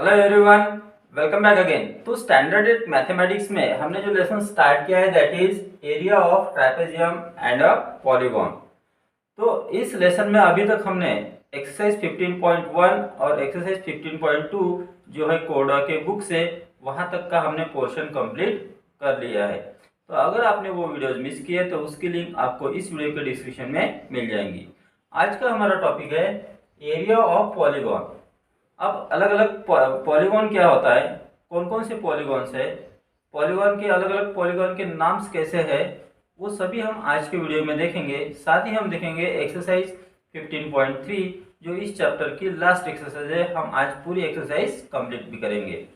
Hello everyone, welcome back again. तो standard mathematics में हमने जो लेसन स्टार्ट किया है that is area of trapezium and a polygon. तो इस लेसन में अभी तक हमने एक्सरसाइज 15.1 और एक्सरसाइज 15.2 जो है कोडा के बुक से वहां तक का हमने पोर्शन कंप्लीट कर लिया है। तो अगर आपने वो वीडियोज मिस किए तो उसकी लिंक आपको इस वीडियो के डिस्क्रिप्शन में मिल जाएंगी। आज का हमारा टॉपिक है एरिया ऑफ पॉलीगॉन। अब अलग अलग पॉलीगॉन क्या होता है, कौन कौन से पॉलीगॉन्स है, पॉलीगॉन के अलग अलग पॉलीगॉन के नाम्स कैसे हैं, वो सभी हम आज के वीडियो में देखेंगे। साथ ही हम देखेंगे एक्सरसाइज 15.3 जो इस चैप्टर की लास्ट एक्सरसाइज है। हम आज पूरी एक्सरसाइज कंप्लीट भी करेंगे।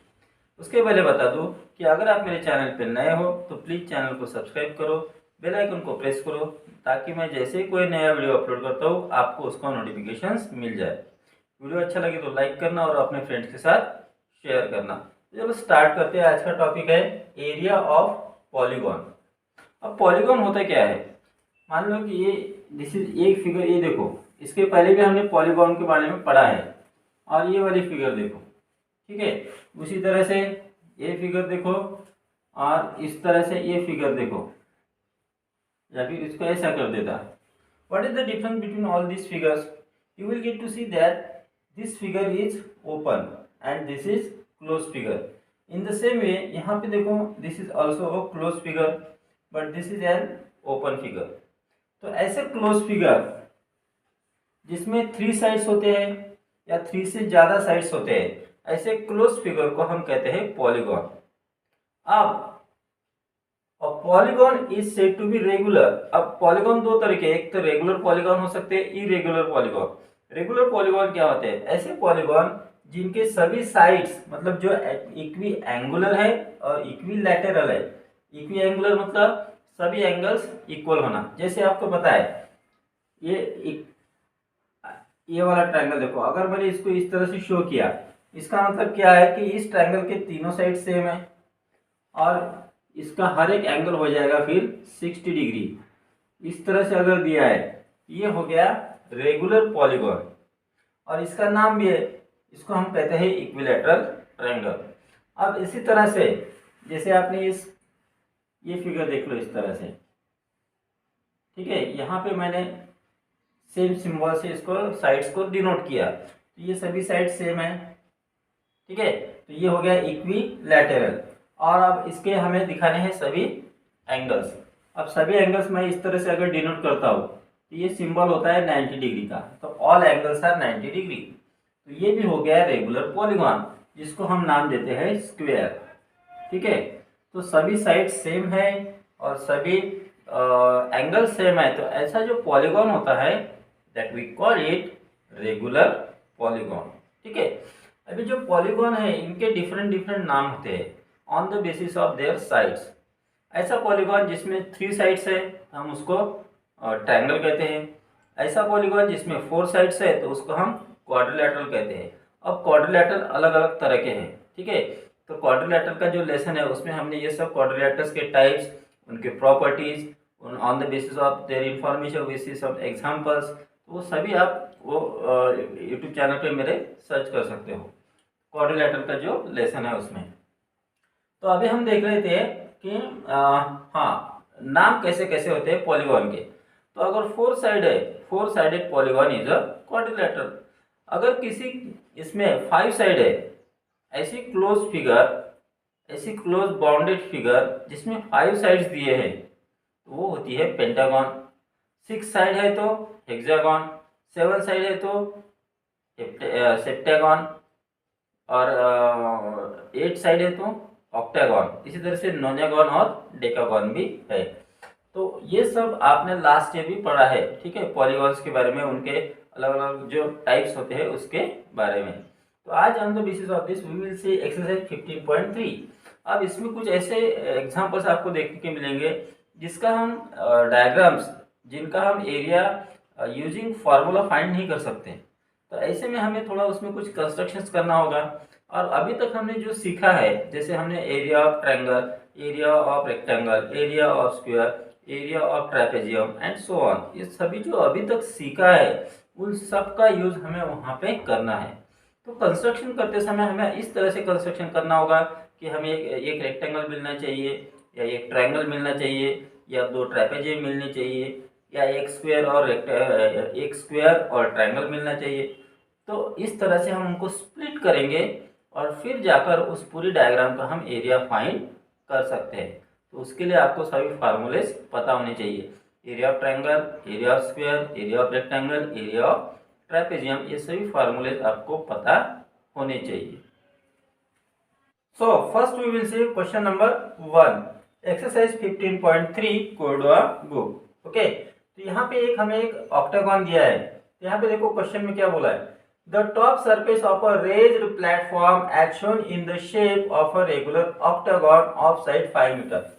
उसके पहले बता दूं कि अगर आप मेरे चैनल पर नए हो तो प्लीज़ चैनल को सब्सक्राइब करो, बेल आइकन को प्रेस करो ताकि मैं जैसे ही कोई नया वीडियो अपलोड करता हूँ आपको उसका नोटिफिकेशंस मिल जाए। वीडियो अच्छा लगे तो लाइक करना और अपने फ्रेंड्स के साथ शेयर करना। तो चलो स्टार्ट करते हैं। आज का टॉपिक है एरिया ऑफ पॉलीगॉन। अब पॉलीगॉन होता क्या है, मान लो कि ये दिस इज एक फिगर, ये देखो, इसके पहले भी हमने पॉलीगॉन के बारे में पढ़ा है। और ये वाली फिगर देखो, ठीक है। उसी तरह से ये फिगर देखो और इस तरह से ये फिगर देखो, या फिर इसको ऐसा कर देता। What is the difference between all this figures? You will get to see that this figure is open and this is closed figure. In the same way, यहाँ पे देखो, this is also a closed figure, but this is an open figure. तो ऐसे closed figure जिसमें 3 sides होते हैं या 3 से ज़्यादा साइड्स होते हैं, ऐसे closed figure को हम कहते हैं पॉलीगॉन। अब polygon is said to be regular. अब पॉलीगॉन दो तरह के, एक तो रेगुलर पॉलीगॉन हो सकते हैं, इरेगुलर पॉलीगॉन। रेगुलर पॉलीगॉन क्या होते हैं? ऐसे पॉलीगॉन जिनके सभी साइड्स मतलब जो इक्वी एंगुलर है और इक्वी लैटेरल है। इक्वी एंगुलर मतलब सभी एंगल्स इक्वल होना। जैसे आपको पता है ये वाला ट्रायंगल देखो, अगर मैंने इसको इस तरह से शो किया, इसका मतलब क्या है कि इस ट्रायंगल के तीनों साइड सेम है और इसका हर एक एंगल हो जाएगा फिर 60 डिग्री। इस तरह से अगर दिया है, ये हो गया रेगुलर पॉलीगॉन और इसका नाम भी है, इसको हम कहते हैं इक्विलैटरल ट्रायंगल। अब इसी तरह से जैसे आपने ये फिगर देख लो इस तरह से, ठीक है। यहाँ पे मैंने सेम सिंबल से इसको साइड्स को डिनोट किया, तो ये सभी साइड सेम है, ठीक है। तो ये हो गया इक्विलैटरल। और अब इसके हमें दिखाने हैं सभी एंगल्स। अब सभी एंगल्स मैं इस तरह से अगर डिनोट करता हूँ तो ये सिंबल होता है 90 डिग्री का, तो ऑल एंगल्स आर 90 डिग्री। तो ये भी हो गया रेगुलर पॉलीगॉन जिसको हम नाम देते हैं स्क्वायर, ठीक है। तो सभी साइड सेम है और सभी एंगल सेम है, तो ऐसा जो पॉलीगॉन होता है that we call it regular polygon, ठीक है। अभी जो पॉलीगॉन है इनके डिफरेंट डिफरेंट नाम होते हैं on the basis of their sides. ऐसा पॉलीगॉन जिसमें 3 साइड्स है हम उसको ट्रायंगल कहते हैं। ऐसा पॉलीगॉन जिसमें 4 साइड्स है तो उसको हम क्वाड्रिलैटरल कहते हैं। अब क्वाड्रिलैटरल अलग अलग तरह के हैं, ठीक है। तो क्वाड्रिलैटरल का जो लेसन है उसमें हमने ये सब क्वाड्रिलैटरल्स के टाइप्स, उनके properties, on the basis of their information, basis of examples, तो वो सभी आप वो यूट्यूब चैनल पे मेरे सर्च कर सकते हो क्वाड्रिलैटरल का जो लेसन है उसमें। तो अभी हम देख रहे थे कि हाँ, नाम कैसे कैसे होते हैं पॉलीगॉन के। तो अगर 4 साइड है, 4 sided polygon is a quadrilateral. अगर किसी इसमें 5 साइड है, ऐसी क्लोज फिगर, ऐसी क्लोज बाउंडेड फिगर जिसमें 5 साइड्स दिए हैं तो वो होती है पेंटागन। 6 साइड है तो हेक्सागन, 7 साइड है तो सेप्टागन और 8 साइड है तो ऑक्टागन। इसी तरह से नोनागन और डेकागन भी है। तो ये सब आपने लास्ट ईयर भी पढ़ा है, ठीक है, पॉलीगॉन्स के बारे में, उनके अलग अलग जो टाइप्स होते हैं उसके बारे में। तो आज on the basis of this we will see exercise 15.3। अब इसमें कुछ ऐसे एग्जांपल्स आपको देखने के मिलेंगे जिसका हम डायग्राम्स, जिनका हम एरिया यूजिंग फार्मूला फाइंड नहीं कर सकते। तो ऐसे में हमें थोड़ा उसमें कुछ कंस्ट्रक्शंस करना होगा। और अभी तक हमने जो सीखा है, जैसे हमने area of triangle, area of rectangle, area of square, area of trapezium and so on, ये सभी जो अभी तक सीखा है उन सब का यूज हमें वहाँ पे करना है। तो कंस्ट्रक्शन करते समय हमें इस तरह से कंस्ट्रक्शन करना होगा कि हमें एक रेक्टेंगल मिलना चाहिए, या एक ट्रायंगल मिलना चाहिए, या दो ट्रेपेजियम मिलनी चाहिए, या एक स्क्वायर और ट्रायंगल मिलना चाहिए। तो इस तरह से हम उनको स्प्लिट करेंगे और फिर जाकर उस पूरी डायग्राम का हम एरिया फाइंड कर सकते हैं। तो उसके लिए आपको सभी फार्मूलेस पता होने चाहिए। Area of triangle, area of square, area of rectangle, area of trapezium, ये सभी फार्मूलेस आपको पता होने चाहिए। So first we will see question number 1, exercise 15.3 कोरडवा बुक। ओके, तो यहाँ पे हमें एक ऑक्टागन दिया है। तो यहाँ पे देखो क्वेश्चन में क्या बोला है, the top surface of a raised platform as shown in the shape of a regular octagon of side 5 metre.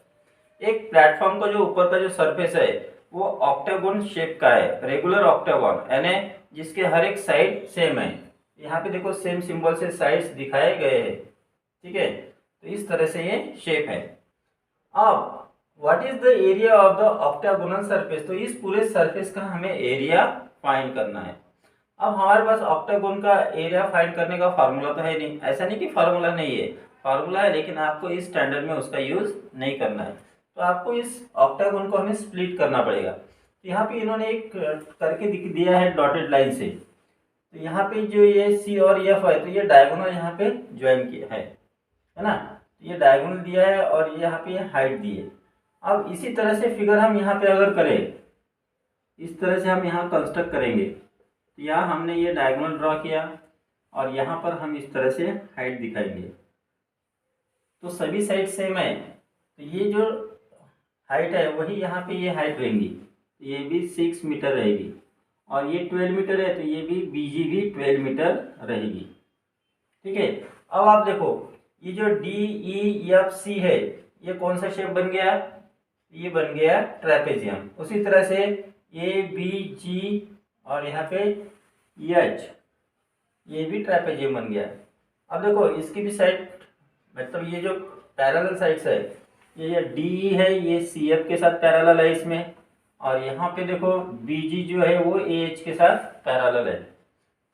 एक प्लेटफॉर्म का जो ऊपर का जो सरफेस है वो ऑक्टागोन शेप का है, रेगुलर ऑक्टागोन, यानी जिसके हर एक साइड सेम है। यहाँ पे देखो सेम सिंबल से साइड्स दिखाए गए हैं, ठीक है। तो इस तरह से ये शेप है। अब what is the area of the octagonal surface, तो इस पूरे सरफेस का हमें एरिया फाइंड करना है। अब हमारे पास ऑक्टागोन का एरिया फाइंड करने का फार्मूला तो है नहीं, ऐसा नहीं कि फार्मूला नहीं है, फार्मूला है, लेकिन आपको इस स्टैंडर्ड में उसका यूज नहीं करना है। तो आपको इस ऑक्टागोन को हमें स्प्लिट करना पड़ेगा। तो यहाँ पे इन्होंने एक करके दिया है डॉटेड लाइन से। तो यहाँ पे जो ये सी और एफ है, तो ये डायगोनल यहाँ पे ज्वाइन किया है ना। तो ये डायगोनल दिया है और ये यहाँ पे हाइट दी है। अब इसी तरह से फिगर हम यहाँ पे अगर करें, इस तरह से हम यहाँ कंस्ट्रक्ट करेंगे। तो यहाँ हमने ये डायगोनल ड्रॉ किया और यहाँ पर हम इस तरह से हाइट दिखाएंगे। तो सभी साइड सेम है, तो ये जो हाइट है वही यहाँ पे ये हाइट रहेंगी। तो ये भी 6 मीटर रहेगी और ये 12 मीटर है, तो ये भी बीजी भी 12 मीटर रहेगी, ठीक है। अब आप देखो ये जो डी ई एफ सी है, ये कौन सा शेप बन गया, ये बन गया ट्रेपेजियम। उसी तरह से ए बी जी और यहाँ पे एच, ये भी ट्रेपेजियम बन गया। अब देखो इसकी भी साइड, मतलब ये जो पैरेलल साइड्स है, ये डी है, ये सी एफ के साथ पैरेलल है इसमें, और यहाँ पे देखो बी जी जो है वो ए एच के साथ पैरेलल है।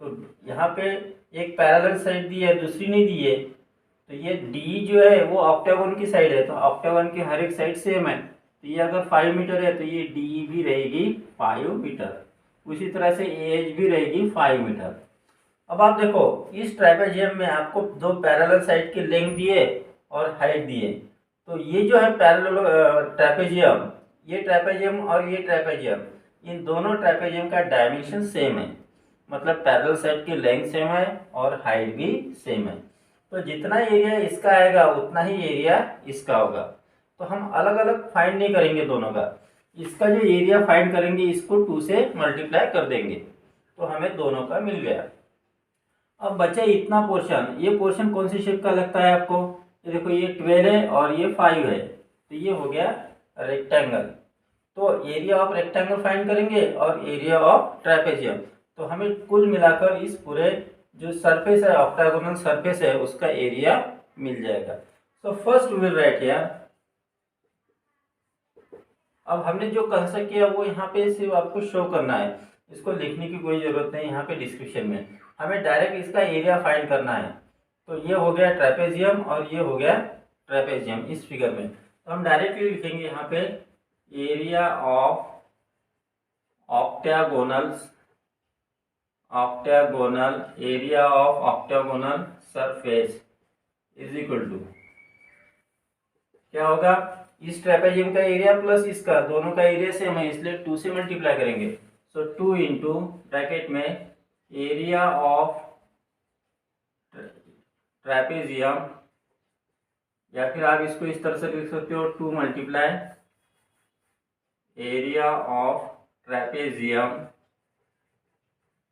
तो यहाँ पे एक पैरेलल साइड दी है, दूसरी नहीं दी है। तो ये डी जो है वो ऑक्टागोन की साइड है, तो ऑक्टागोन की हर एक साइड सेम है। तो ये अगर 5 मीटर है तो ये डी भी रहेगी 5 मीटर, उसी तरह से ए एच भी रहेगी 5 मीटर। अब आप देखो इस ट्रापेजियम में आपको दो पैरेलल साइड की लेंथ दिए और हाइट दिए। तो ये जो है पैरेलल ट्रापेजियम, ये ट्रापेजियम और ये ट्रापेजियम, इन दोनों ट्रापेजियम का डायमेंशन सेम है, मतलब पैरेलल साइड की लेंथ सेम है और हाइट भी सेम है। तो जितना एरिया इसका आएगा उतना ही एरिया इसका होगा। तो हम अलग अलग फाइंड नहीं करेंगे दोनों का, इसका जो एरिया फाइंड करेंगे इसको 2 से मल्टीप्लाई कर देंगे, तो हमें दोनों का मिल गया। अब बचा इतना पोर्शन, ये पोर्शन कौन सी शेप का लगता है आपको, ये देखो ये 12 है और ये 5 है, तो ये हो गया रेक्टेंगल। तो एरिया ऑफ रेक्टेंगल फाइंड करेंगे और एरिया ऑफ ट्रेपेजियम, तो हमें कुल मिलाकर इस पूरे जो सरफेस है, ऑक्टागोनल सरफेस है, उसका एरिया मिल जाएगा। So first we will write here. अब हमने जो कंस्ट्रक्ट किया वो यहाँ पे सिर्फ आपको शो करना है, इसको लिखने की कोई जरूरत नहीं यहाँ पे डिस्क्रिप्शन में, हमें डायरेक्ट इसका एरिया फाइंड करना है। तो ये हो गया ट्रेपेजियम और ये हो गया ट्रेपेजियम इस फिगर में। तो हम डायरेक्टली लिखेंगे यहाँ पे area of octagonal area of octagonal surface is equal to, क्या होगा, इस ट्रेपेजियम का एरिया प्लस इसका, दोनों का एरिया सेम है इसलिए 2 से मल्टीप्लाई करेंगे। सो 2 इंटू ब्रैकेट में एरिया ऑफ ट्रेपेजियम, या फिर आप इसको इस तरह से लिख सकते हो 2 multiply area of trapezium,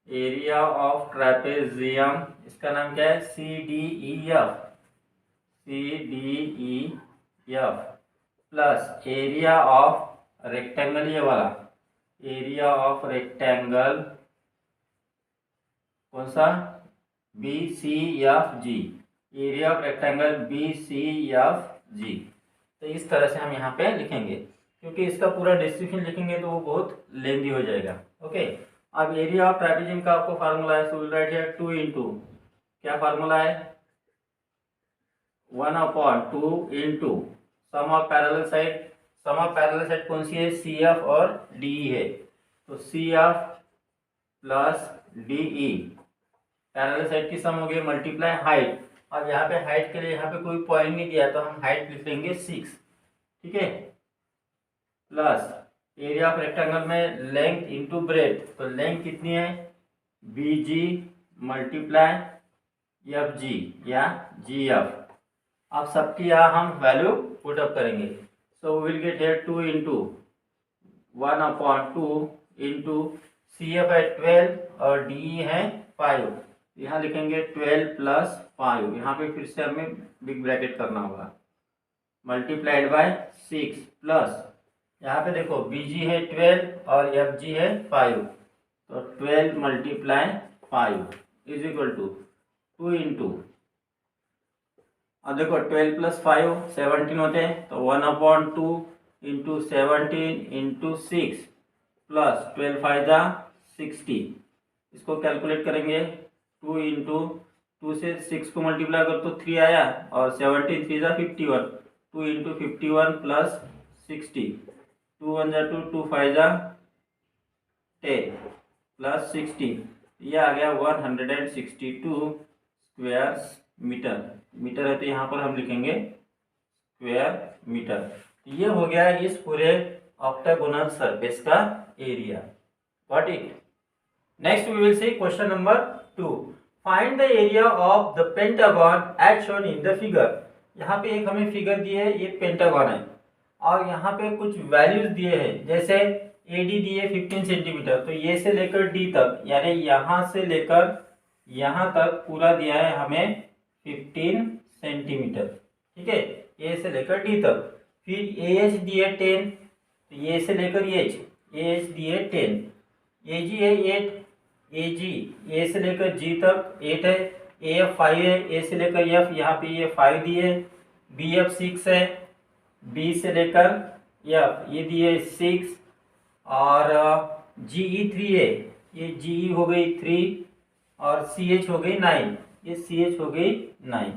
area of trapezium, इसका नाम क्या है, C D E F, plus area of rectangle, ये वाला एरिया ऑफ रेक्टेंगल कौन सा, B C F G, area of rectangle B C F G. तो इस तरह से हम यहाँ पे लिखेंगे, क्योंकि इसका पूरा डिस्क्रिप्शन लिखेंगे तो वो बहुत लेंदी हो जाएगा। ओके, अब एरिया ऑफ ट्रेपेजियम का आपको फार्मूला है, so will write here 2 into क्या फार्मूला है, 1/2 into sum of parallel side. Sum of parallel side कौन सी है, सी एफ और डी ई है, तो C F plus D E parallel side की सम हो गई मल्टीप्लाई हाइट। अब यहाँ पे हाइट के लिए यहाँ पे कोई पॉइंट नहीं दिया तो हम हाइट लिख लेंगे 6, ठीक है, प्लस एरिया ऑफ रेक्टेंगल में लेंथ इंटू ब्रेथ, तो लेंथ कितनी है, बी जी मल्टीप्लाई एफ जी या जी एफ। अब सबकी यहाँ हम वैल्यू पुट अप करेंगे, so will get here 2 into 1/2 into C F है 12 और डी ई है 5, यहाँ लिखेंगे 12 प्लस 5, यहाँ पे फिर से हमें बिग ब्रैकेट करना होगा, मल्टीप्लाइड बाय 6 प्लस यहाँ पे देखो बी जी है 12 और एफ जी है 5, तो 12 multiply 5 is equal to 2 into, अब देखो 12 प्लस 5 17 होते हैं, तो 1/2 इंटू 17 इंटू 6 प्लस 12 5 जा 60, इसको कैलकुलेट करेंगे 2 इंटू 2 से 6 को मल्टीप्लाई कर तो 3 आया और 17 3 जा 51, 2 इंटू 51 प्लस 60, 2 1 जा 2, 2 5 जा 10 प्लस 60, ये आ गया 162 स्क्वायर मीटर। मीटर है तो यहाँ पर हम लिखेंगे स्क्वायर मीटर। ये हो गया इस पूरे ऑक्टागोनल सरफेस का area. Got it. Next we will see question number 2, find the area of the pentagon as shown in the figure. यहाँ पे एक हमें फिगर दी है, ये पेंटागन है और यहाँ पे कुछ वैल्यूज दिए हैं, जैसे एडी दिए 15 सेंटीमीटर, तो ये से लेकर डी तक यानी यहाँ से लेकर यहाँ तक पूरा दिया है हमें 15 सेंटीमीटर, ठीक है, ए से लेकर डी तक। फिर ए एच दिए 10, तो ए से लेकर एच दिए 10, ए जी है 8, ए जी ए से लेकर जी तक 8 है, ए एफ 5 है, ए से लेकर एफ यहाँ पे ये 5 दिए, बी एफ 6 है, बी से लेकर एफ ये दिए 6 और जी ई 3 है, ये जी ई हो गई 3 और सी एच हो गई 9, ये सी एच हो गई 9,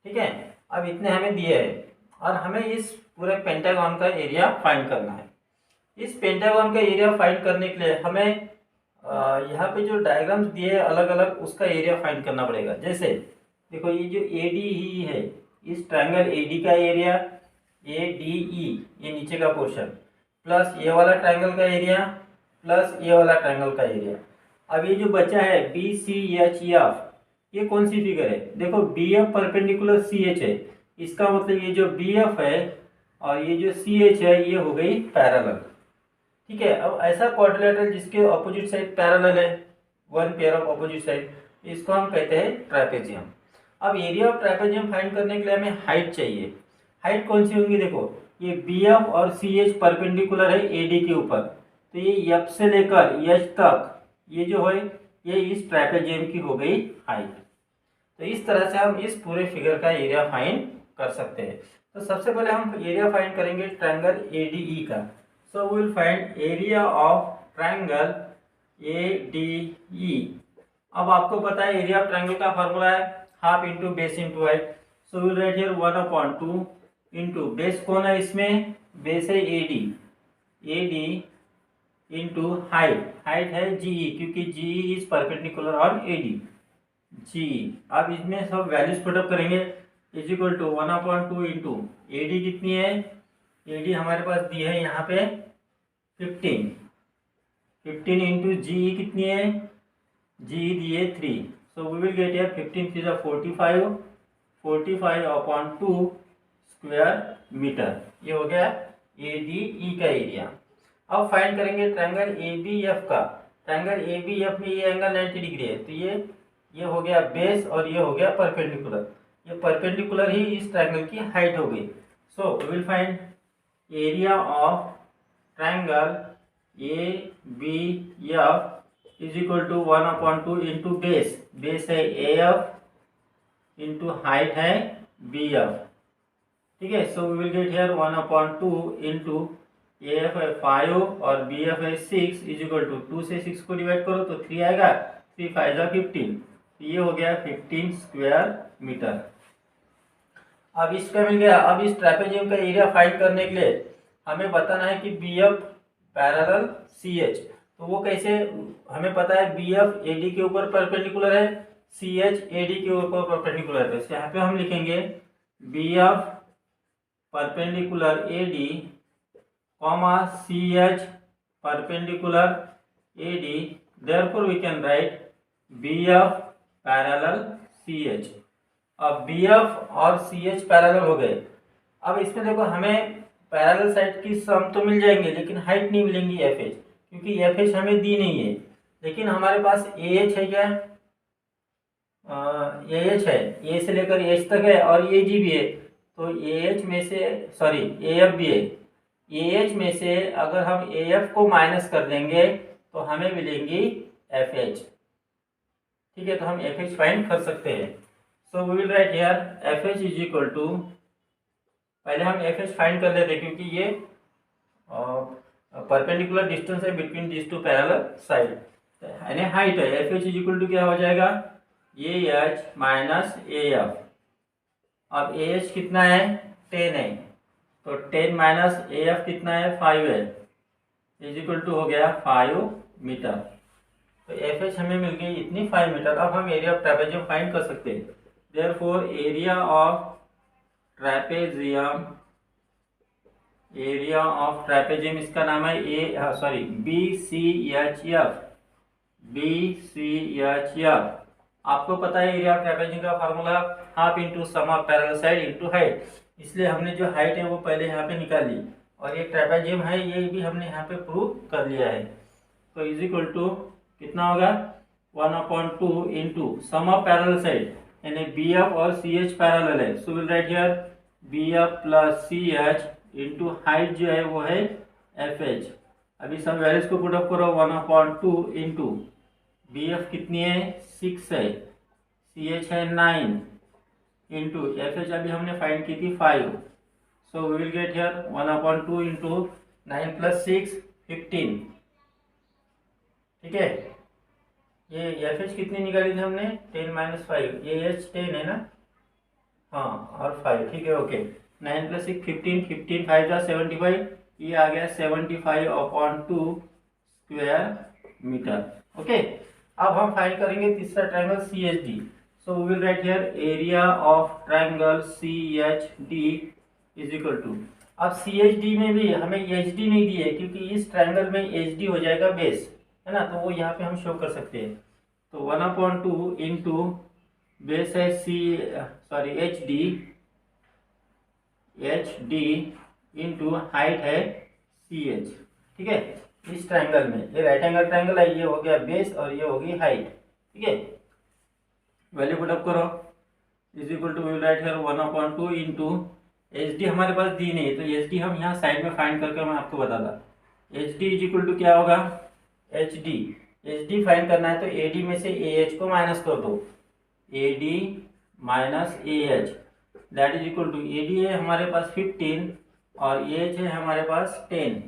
ठीक है। अब इतने हमें दिए हैं और हमें इस पूरे पेंटागन का एरिया फाइंड करना है। इस पेंटागन का एरिया फाइंड करने के लिए हमें यहाँ पे जो डायग्राम्स दिए अलग अलग उसका एरिया फाइंड करना पड़ेगा। जैसे देखो ये जो ए डी ई है, इस ट्रायंगल ए डी का एरिया, ए डी ई ये नीचे का पोर्शन, प्लस ये वाला ट्रायंगल का एरिया, प्लस ये वाला ट्रायंगल का एरिया। अब ये जो बचा है बी सी एच एफ, ये कौन सी फिगर है, देखो B F perpendicular C H है, इसका मतलब ये जो बी एफ है और ये जो सी एच है ये हो गई पैरेलल, ठीक है। अब ऐसा क्वाड्रिलेटरल जिसके ऑपोजिट साइड पैरेलल है, one pair of opposite side, इसको हम कहते हैं ट्रापेजियम। अब एरिया ऑफ ट्रापेजियम फाइंड करने के लिए हमें हाइट चाहिए। हाइट कौन सी होंगी, देखो ये बी एफ और सी एच परपेंडिकुलर है ए डी के ऊपर, तो ये एफ से लेकर एच तक ये जो है ये इस ट्रापेजियम की हो गई हाइट। तो इस तरह से हम इस पूरे फिगर का एरिया फाइंड कर सकते हैं। तो सबसे पहले हम एरिया फाइंड करेंगे ट्रायंगल ए डी ई का। So we will find area of triangle A D E. अब आपको पता है एरिया ऑफ ट्रायंगल का फार्मूला है half into base into height. So will write here 1/2 into base कौन है इसमें, बेस है A D into height, height है जी ई क्योंकि G E is perpendicular on A D G. अब इसमें सब वैल्यूज पुटअप करेंगे, is equal to 1/2 into A D कितनी है, ए डी हमारे पास दी है यहाँ पे 15 इंटू जी ई कितनी है, जी ई दी है 3, so we will get here 15 3 45/2 square metre. ये हो गया ए डी ई का एरिया। अब फाइंड करेंगे ट्रायंगल ए बी एफ का। ट्रायंगल ए बी एफ में ये एंगल 90 डिग्री है, तो ये हो गया बेस और ये हो गया परपेंडिकुलर, ये परपेंडिकुलर ही इस ट्रायंगल की हाइट हो गई। So we will find area of triangle A B F is equal to 1/2 into base, base है ए एफ इंटू हाइट है बी एफ, ठीक है। So we will get here 1/2 into A F है 5 और B F है 6 is equal to 2 से 6 को divide करो तो 3 आएगा, 3 5 जा 15, तो ये हो गया 15 स्क्वायर मीटर। अब इसका मिल गया। अब इस ट्रेपेजियम का एरिया फाइंड करने के लिए हमें बताना है कि B F parallel C H. तो वो कैसे, हमें पता है बी एफ ए डी के ऊपर परपेंडिकुलर है, सी एच ए डी के ऊपर परपेंडिकुलर है। तो यहाँ पे हम लिखेंगे B F perpendicular A D comma C H perpendicular A D, therefore we can write B F parallel C H. अब बी एफ और सी एच पैरेलल हो गए। अब इसमें देखो हमें पैरेलल साइड की सम तो मिल जाएंगे लेकिन हाइट नहीं मिलेंगी एफ एच, क्योंकि एफ एच हमें दी नहीं है। लेकिन हमारे पास ए एच है क्या, ए एच है, ए से लेकर एच तक है और ए जी भी है। तो ए एच में से सॉरी ए एफ भी है। ए एच में से अगर हम ए एफ को माइनस कर देंगे तो हमें मिलेंगी एफ एच। ठीक है, तो हम एफ एच फाइंड कर सकते हैं। So we will write here F H is equal to, पहले हम एफ एच फाइंड कर लेते हैं क्योंकि ये परपेंडिकुलर डिस्टेंस है between this two parallel side, यानी हाइट है। F H is equal to क्या हो जाएगा, A H minus A F. अब ए एच कितना है, 10 है, तो 10 माइनस ए एफ कितना है, 5 है, इज इक्वल टू हो गया 5 मीटर। तो एफ एच हमें मिल गई इतनी 5 मीटर। अब हम एरिया ऑफ ट्रेपेजियम फाइंड कर सकते हैं। Therefore area of trapezium, area of trapezium इसका नाम है B C H F, B C H F. आपको पता है एरिया ऑफ ट्रेपेजियम का formula half into sum of parallel side into height, इसलिए हमने जो हाइट है वो पहले यहाँ पे निकाल ली और ये ट्रेपेजियम है ये भी हमने यहाँ पे प्रूव कर लिया है। तो इज इक्वल टू कितना होगा, 1/2 into sum of parallel side, यानी बी एफ और सी एच पैरेलल है। So will write here B F plus C H into height जो है वो है एफ एच। अभी सब वैल्यूज को पुट अप करो, 1/2 इंटू बी एफ कितनी है, 6 है, सी एच है 9 इंटू एफ एच अभी हमने फाइंड की थी 5। So we will get here 1/2 into 9 plus 6 15। ठीक है, ये एफ एच कितनी निकाली थी हमने, 10 माइनस 5, ये एच 10 है ना, हाँ, और 5। ठीक है, ओके, 9 प्लस 6 15, 15 5 जा 75, ये आ गया 75/2 स्क्वायर मीटर। ओके, अब हम फाइंड करेंगे तीसरा triangle C H D. So we will write here area of triangle C H D is equal to, अब सी एच डी में भी हमें एच डी नहीं दी है क्योंकि इस ट्रायंगल में एच डी हो जाएगा बेस, है ना, तो वो यहाँ पे हम शो कर सकते हैं। तो 1/2 इंटू बेस है एच डी इंटू हाइट है सी एच। ठीक है, इस ट्रायंगल में ये राइट एंगल ट्रायंगल है, ये हो गया बेस और ये होगी हाइट। ठीक है, वैल्यू पुट अप करो, is equal to will write here 1/2 into H D हमारे पास दी नहीं है तो एच डी हम यहाँ साइड में फाइंड करके मैं आपको बताता। H D is equal to क्या होगा, एच डी फाइंड करना है तो ए डी में से ए एच को माइनस कर दो, A D minus A H, that is equal to A D है हमारे पास 15 और ए एच है हमारे पास 10,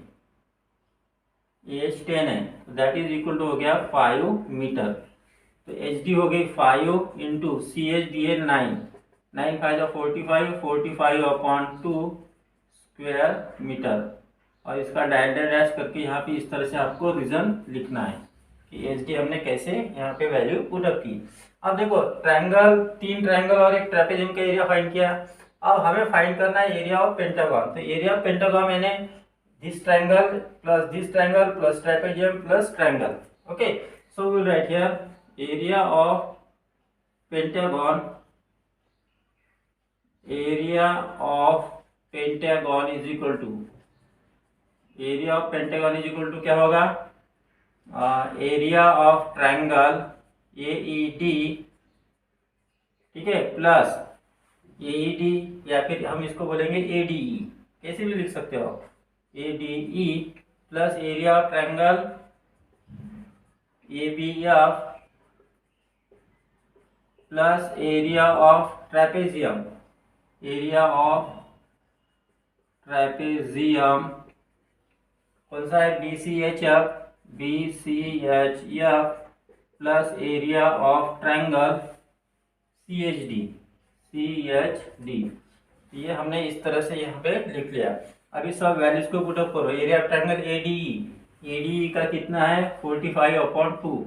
ए एच 10 है, दैट इज इक्वल टू हो गया 5 मीटर। तो एच डी हो गई 5 इंटू सी एच डी है 9, 9 5 जा 45, 45/2 स्क्वायर मीटर। और इसका डायरेक्ट डैश करके यहाँ पे इस तरह से आपको रीजन लिखना है कि एच डी हमने कैसे यहाँ पे वैल्यू पुट अप की। अब देखो ट्रायंगल, 3 ट्रायंगल और एक ट्रेपेजियम का एरिया फाइंड किया। अब हमें फाइंड करना है एरिया ऑफ पेंटागन। तो एरिया ऑफ पेंटागन यानी this triangle plus trapezium plus triangle. Okay, so we will write here area of pentagon, area of pentagon is equal to, area of pentagon is equal to क्या होगा, area of triangle A E D, ठीक है, plus ए E D या फिर हम इसको बोलेंगे ए D ई, कैसे भी लिख सकते हो, A D E plus area of triangle A B F plus area of trapezium, area of trapezium कौन सा है, B C H F plus area of triangle C H D. ये हमने इस तरह से यहाँ पे लिख लिया। अभी सब वैल्यूज को पुट अप करो। एरिया ऑफ ट्रायंगल एडीई का कितना है 45/2,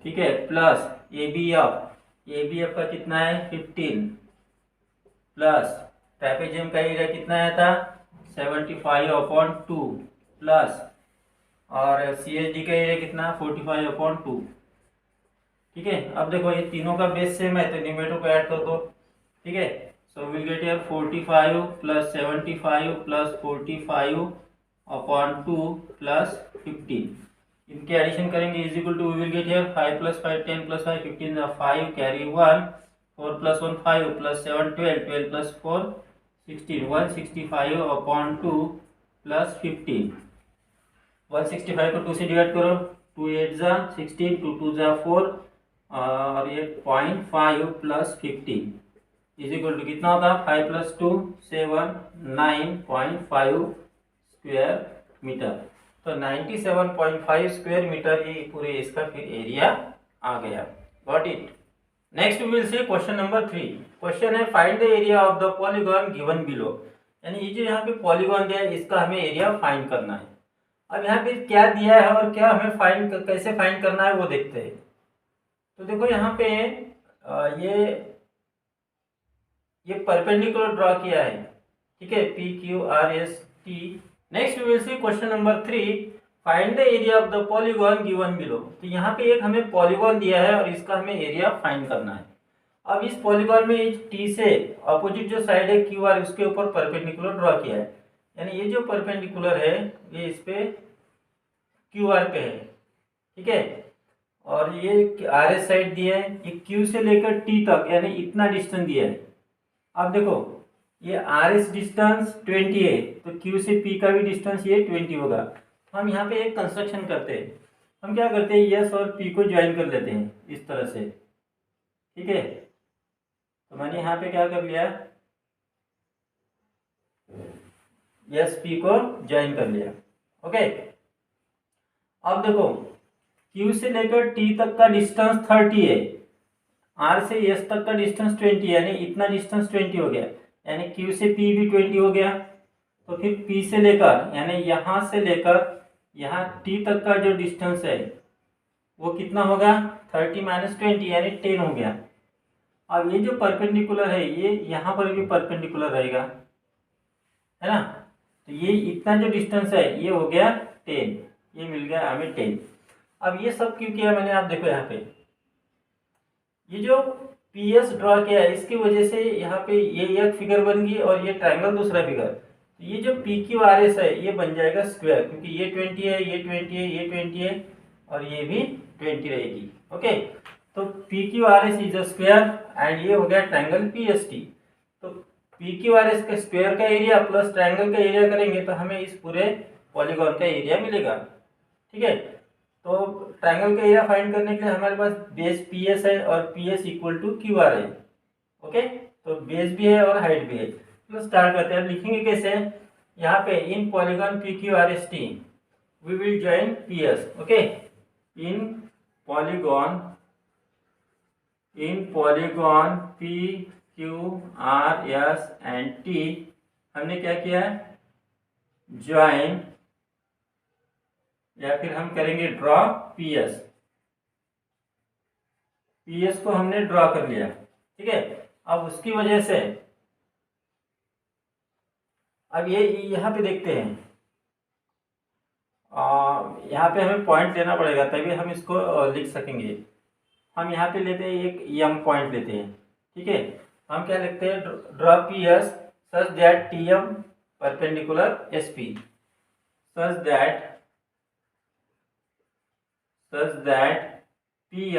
ठीक है, प्लस ए बी एफ का कितना है 15, प्लस ट्रेपेजियम का एरिया कितना आया था 75/2, प्लस और सी एच डी का एरिया कितना 45/2। ठीक है, अब देखो ये तीनों का बेस सेम है तो न्यूमरेटर को ऐड कर दो। ठीक है, so will get here 45 plus 75 plus 45/2 plus 15। इनके एडिशन करेंगे is equal to we will get here 5 plus 5 10 plus 5 15 5 carry 1 4 plus 1 5 plus 7 12 12 plus 4 16 165/2 plus 15। 165 को 2 से डिवाइड करो, 2 8 जा 16, 2 2 जा 4 और ये 0.5 प्लस 15 इज इक्वल टू कितना होता है 5 प्लस 2 7 9.5 स्क्वायर मीटर। तो 97.5 स्क्वायर मीटर ये पूरे इसका फिर एरिया आ गया। Got it. Next we will see question number 3। Question है find the area of the polygon given below. यानी ये जो यहाँ पे पॉलीगॉन दिया है इसका हमें एरिया फाइंड करना है। अब यहाँ पे क्या दिया है और क्या हमें कैसे फाइंड करना है वो देखते हैं। तो देखो यहाँ पे ये परपेंडिकुलर ड्रॉ किया है, ठीक है, P Q R S T. Next we will see question number 3 find the area of the polygon given below. तो यहाँ पे एक हमें पॉलीगॉन दिया है और इसका हमें एरिया फाइंड करना है। अब इस पॉलीगॉन में इस टी से अपोजिट जो साइड है क्यू आर उसके ऊपर परपेंडिकुलर ड्रॉ किया है। यानी ये जो परपेंडिकुलर है ये इस पे क्यू आर पे है, ठीक है, और ये आर एस साइड दिया है, ये क्यू से लेकर टी तक यानी इतना डिस्टेंस दिया है। अब देखो ये आर एस डिस्टेंस 20 है तो क्यू से पी का भी डिस्टेंस ये 20 होगा। हम यहाँ पे एक कंस्ट्रक्शन करते हैं। हम क्या करते हैं यस और पी को ज्वाइन कर लेते हैं इस तरह से, ठीक है। तो मैंने यहाँ पे क्या कर लिया यस पी को ज्वाइन कर लिया। ओके, अब देखो Q से लेकर T तक का डिस्टेंस 30 है, R से S तक का डिस्टेंस 20 यानी इतना डिस्टेंस 20 हो गया, यानी Q से P भी 20 हो गया। तो फिर P से लेकर यानी यहाँ से लेकर यहाँ T तक का जो डिस्टेंस है वो कितना होगा 30 माइनस 20 यानी 10 हो गया। अब ये जो परपेंडिकुलर है ये यहाँ पर भी परपेंडिकुलर रहेगा, है ना। तो ये इतना जो डिस्टेंस है ये हो गया 10, ये मिल गया हमें 10। अब ये सब क्यों किया मैंने, आप देखो यहाँ पे ये जो पी एस ड्रॉ किया है इसकी वजह से यहाँ पे ये एक फिगर बन गई और ये ट्रायंगल दूसरा फिगर। तो ये जो पी क्यू आर एस है ये बन जाएगा स्क्वायर, क्योंकि ये 20 है, ये 20 है, ये 20 है और ये भी 20 रहेगी। ओके, तो P Q R S is a square and ये हो गया ट्रायंगल पी एस टी। तो पी क्यू आर एस के स्क्वायर का एरिया प्लस ट्रायंगल का एरिया करेंगे तो हमें इस पूरे पॉलीगॉन का एरिया मिलेगा, ठीक है। तो ट्रायंगल का एरिया फाइंड करने के लिए हमारे पास बेस पी एस है और P S equal to Q R है। ओके, तो बेस भी है और हाइट भी है। तो स्टार्ट करते हैं। अब लिखेंगे कैसे, यहाँ पे in polygon P Q R S T we will join P S. Okay, in polygon P Q R S and T हमने क्या किया है ज्वाइन, या फिर हम करेंगे draw P S. P S को हमने ड्रॉ कर लिया, ठीक है। अब उसकी वजह से अब ये यहाँ पे देखते हैं, यहाँ पे हमें पॉइंट लेना पड़ेगा तभी हम इसको लिख सकेंगे। हम यहाँ पे लेते हैं एक एम पॉइंट लेते हैं, ठीक है। हम क्या लिखते हैं draw P S such that T M perpendicular S P, such that T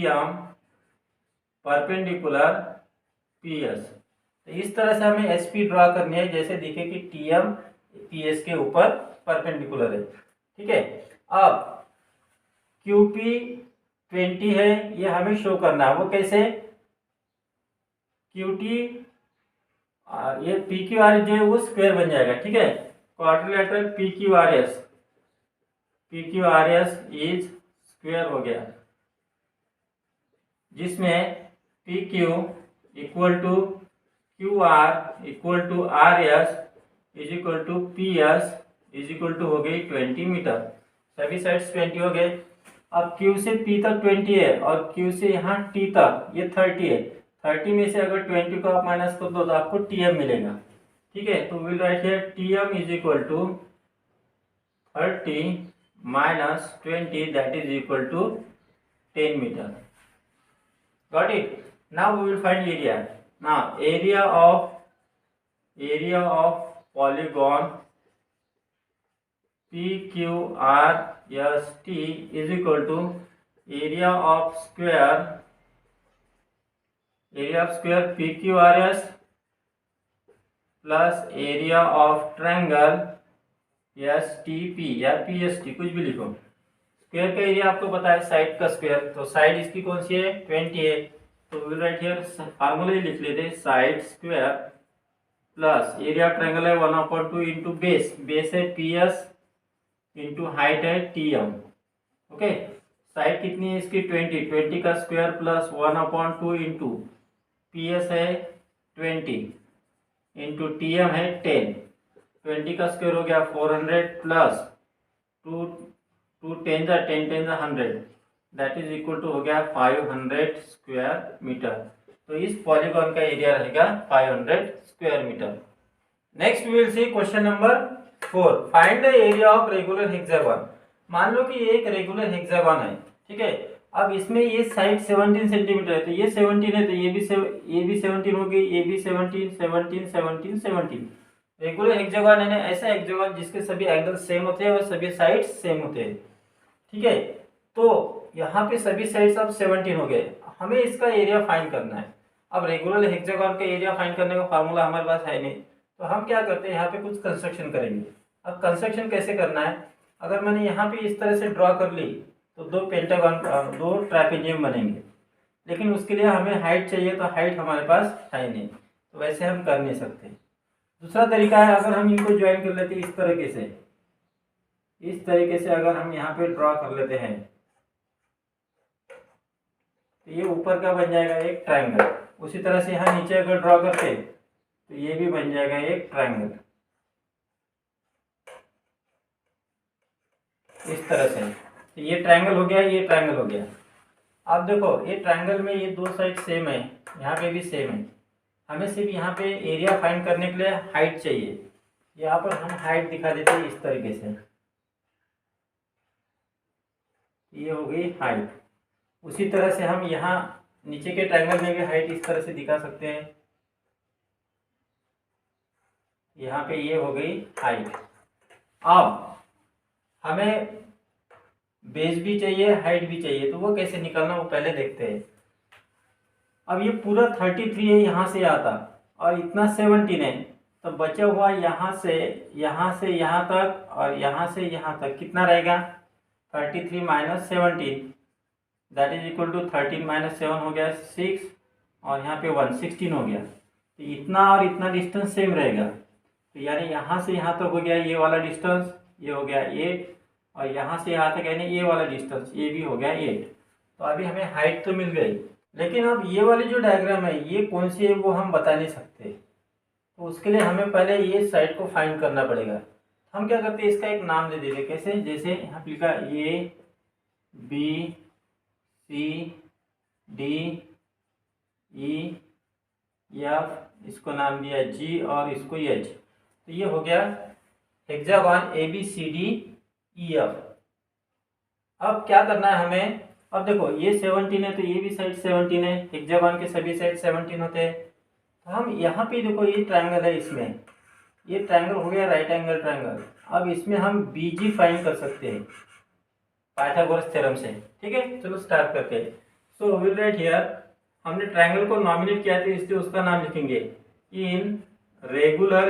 M perpendicular P S. तो इस तरह से हमें एस पी ड्रॉ करनी है जैसे दिखे कि टी एम पी एस के ऊपर परपेंडिकुलर है, ठीक है। अब क्यू पी 20 है ये हमें शो करना है, वो कैसे, क्यू टी ये पी क्यू आर जो है वो स्क्वायर बन जाएगा, ठीक है। Quadrilateral P Q R S is square हो गया, जिसमें P Q equal to Q R equal to R S is equal to P S is equal to हो गई 20 मीटर। सभी साइड्स 20 हो गए। अब Q से P तक 20 है और Q से यहाँ T तक ये 30 है। 30 में से अगर 20 को आप माइनस कर दो तो आपको TM मिलेगा। ठीक है, तो will write here TM is equal to 30 minus 20, that is equal to 10 meter. Got it? Now we will find area. Now area of polygon PQRST is equal to area of square PQRS plus area of triangle STP या PST, कुछ भी लिखो। Square का area आपको पता है, side का square, तो साइड इसकी कौन सी है 20 है, तो विल राइट हियर फार्मूला ही लिख लेते, side square plus area triangle है 1/2 इंटू बेस है PS इंटू हाइट है TM। ओके, साइड कितनी है इसकी 20 का स्क्वायर प्लस 1/2 इंटू PS है 20 इंटू TM है 10। 20 का स्क्वायर हो गया 400 plus 2 10 100, that is equal to हो गया 500 स्क्वायर मीटर। तो इस पॉलीगॉन का एरिया रहेगा 500 square metre. Next we will see question number 4, find the area of regular hexagon. मान लो कि एक रेगुलर हेक्सागोन है, ठीक है। अब इसमें ये साइड 17 सेंटीमीटर है, तो ये 17 है, तो ये भी 17 होगी, ये भी 17 17 17 17। रेगुलर हेक्सागोन है ना, ऐसा हेक्सागोन जिसके सभी एंगल सेम होते हैं और सभी साइड्स सेम होते हैं। ठीक है, तो यहाँ पे सभी साइड्स अब 17 हो गए, हमें इसका एरिया फाइंड करना है। अब रेगुलर हेक्सागोन का एरिया फाइंड करने का फार्मूला हमारे पास है नहीं, तो हम क्या करते हैं, यहाँ पे कुछ कंस्ट्रक्शन करेंगे। अब कंस्ट्रक्शन कैसे करना है, अगर मैंने यहाँ पे इस तरह से ड्रॉ कर ली तो दो ट्रापेजियम बनेंगे, लेकिन उसके लिए हमें हाइट चाहिए, तो हाइट हमारे पास है नहीं, तो वैसे हम कर नहीं सकते। दूसरा तरीका है, अगर हम इनको ज्वाइन कर लेते इस तरीके से अगर हम यहाँ पे ड्रॉ कर लेते हैं, तो ये ऊपर का बन जाएगा एक ट्रायंगल। उसी तरह से यहाँ नीचे अगर ड्रॉ करते तो ये भी बन जाएगा एक ट्रायंगल, इस तरह से। तो ये ट्रायंगल हो गया, ये ट्रायंगल हो गया। अब देखो, ये ट्रायंगल में ये दो साइड सेम है, यहाँ पे भी सेम है। हमें सिर्फ यहाँ पे एरिया फाइंड करने के लिए हाइट चाहिए। यहाँ पर हम हाइट दिखा देते हैं इस तरीके से, ये हो गई हाइट। उसी तरह से हम यहाँ नीचे के ट्रायंगल में भी हाइट इस तरह से दिखा सकते हैं, यहाँ पे ये हो गई हाइट। अब हमें बेस भी चाहिए, हाइट भी चाहिए, तो वो कैसे निकालना वो पहले देखते हैं। अब ये पूरा 33 है यहाँ से आता, और इतना 17 है, तो बचा हुआ यहाँ से यहाँ तक और यहाँ से यहाँ तक कितना रहेगा, 33 minus 17, that is equal to 13 minus 7 हो गया 6, और यहाँ पे 1 16 हो गया। तो इतना और इतना डिस्टेंस सेम रहेगा, तो यानी यहाँ से यहाँ तक हो गया ये वाला डिस्टेंस, ये हो गया 8, और यहाँ से यहाँ तक यानी ये वाला डिस्टेंस ये भी हो गया 8। तो अभी हमें हाइट तो मिल गई, लेकिन अब ये वाली जो डायग्राम है ये कौन सी है वो हम बता नहीं सकते, तो उसके लिए हमें पहले ये साइड को फाइंड करना पड़ेगा। हम क्या करते हैं, इसका एक नाम दे देते, कैसे, जैसे यहाँ पे लिखा ABCDEF, इसको नाम दिया G और इसको H, तो ये हो गया हेक्सागोन ABCDEF। अब क्या करना है हमें, अब देखो ये 17 है, तो ये भी साइड 17 है, हेक्सागोन के सभी साइड 17 होते हैं। तो हम यहाँ पे देखो ये ट्रायंगल है, इसमें ये ट्रायंगल हो गया राइट एंगल ट्रायंगल। अब इसमें हम BG फाइंड कर सकते हैं पाइथागोरस थ्योरम से। ठीक है, चलो स्टार्ट करते हैं। सो विल राइट हियर, हमने ट्रायंगल को नॉमिनेट किया था, इसलिए उसका नाम लिखेंगे इन रेगुलर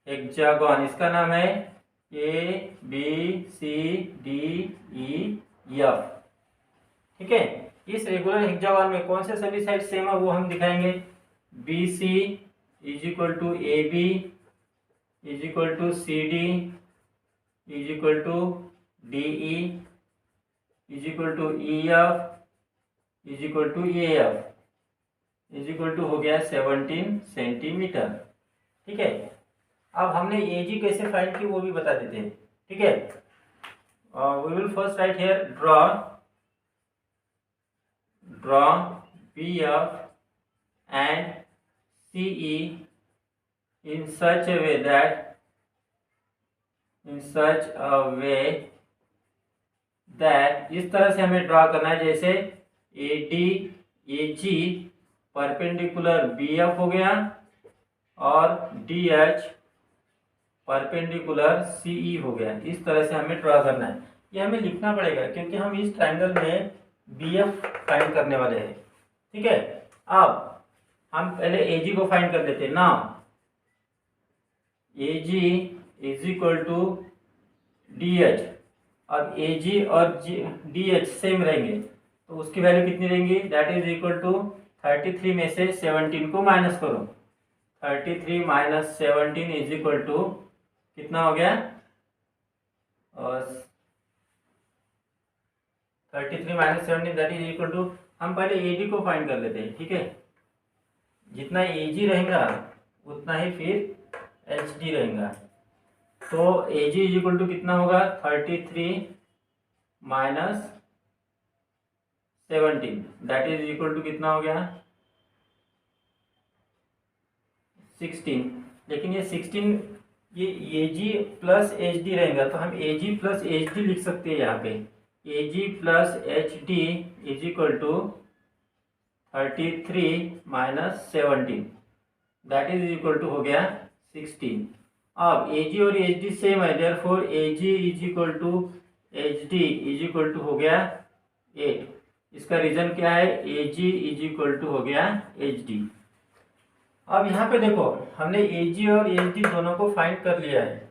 हेक्सागोन, इसका नाम है ABCDEF। ठीक है, इस रेगुलर हेक्सागोन में कौन से सभी साइड सेम है वो हम दिखाएंगे। BC is equal to AB is equal to CD is equal to D E is equal to E F is equal to A F is equal to हो गया 17 सेंटीमीटर। ठीक है, अब हमने ए जी कैसे फाइंड की वो भी बता देते हैं। ठीक है, we will first write here draw B F and C E in such a way that इस तरह से हमें ड्रा करना है जैसे A D A G perpendicular B F हो गया और D H perpendicular C E हो गया। इस तरह से हमें ड्रा करना है, ये हमें लिखना पड़ेगा क्योंकि हम इस ट्रायंगल में बी एफ फाइंड करने वाले हैं। ठीक है, अब हम पहले ए जी को फाइंड कर लेते हैं ना। A G is equal to D H. अब ए जी और डी एच सेम रहेंगे तो उसकी वैल्यू कितनी रहेंगी, दैट इज इक्वल टू 33 में से 17 को माइनस करो। 33 माइनस 17 इज इक्वल टू कितना हो गया, 33 minus 17 that is equal to, हम पहले ए डी को फाइंड कर लेते हैं। ठीक है, जितना ए जी रहेगा उतना ही फिर एच डी रहेगा। तो A G is equal to कितना होगा, 33 minus 17 that is equal to कितना हो गया, 16। लेकिन ये 16 ये A G plus H D रहेगा तो हम A G plus H D लिख सकते हैं यहाँ पे। A G plus H D is equal to 33 minus 17 that is equal to हो गया 16। अब ए जी और एच डी सेम है, therefore A G is equal to H D is equal to हो गया 8। इसका रीजन क्या है, A G is equal to हो गया एच डी। अब यहाँ पे देखो हमने ए जी और एच डी दोनों को फाइंड कर लिया है।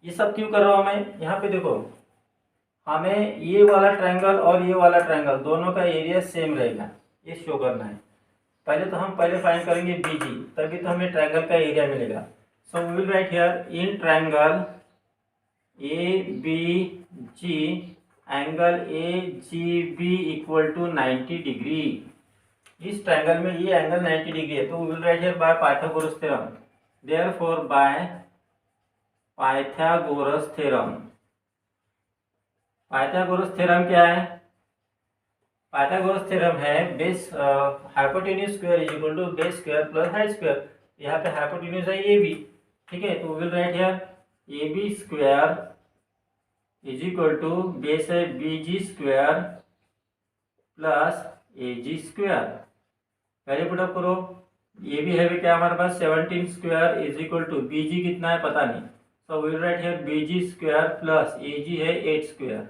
ये सब क्यों कर रहा हूँ मैं, यहाँ पे देखो हमें ये वाला ट्रायंगल और ये वाला ट्रायंगल दोनों का एरिया सेम रहेगा, ये शो करना है। पहले फाइंड करेंगे बी जी, तभी तो हमें ट्रायंगल का एरिया मिलेगा। So we will write here in triangle A B G angle A G B equal to 90 degree. इस ट्रायंगल में ये एंगल 90 डिग्री है, तो we will write here by Pythagoras theorem. Therefore by Pythagoras theorem. Pythagoras theorem क्या है, Pythagoras theorem है base hypotenuse square is equal to base square plus height square. यहाँ पे हाइपोटेन्यूज है ए बी। ठीक है, तो we will write here A B square is equal to base है B G square plus A G square. पहले put up करो, ये भी है भी क्या हमारे पास 17 square is equal to B G कितना है पता नहीं, so we will write here B G square plus A G है 8 स्क्वायर।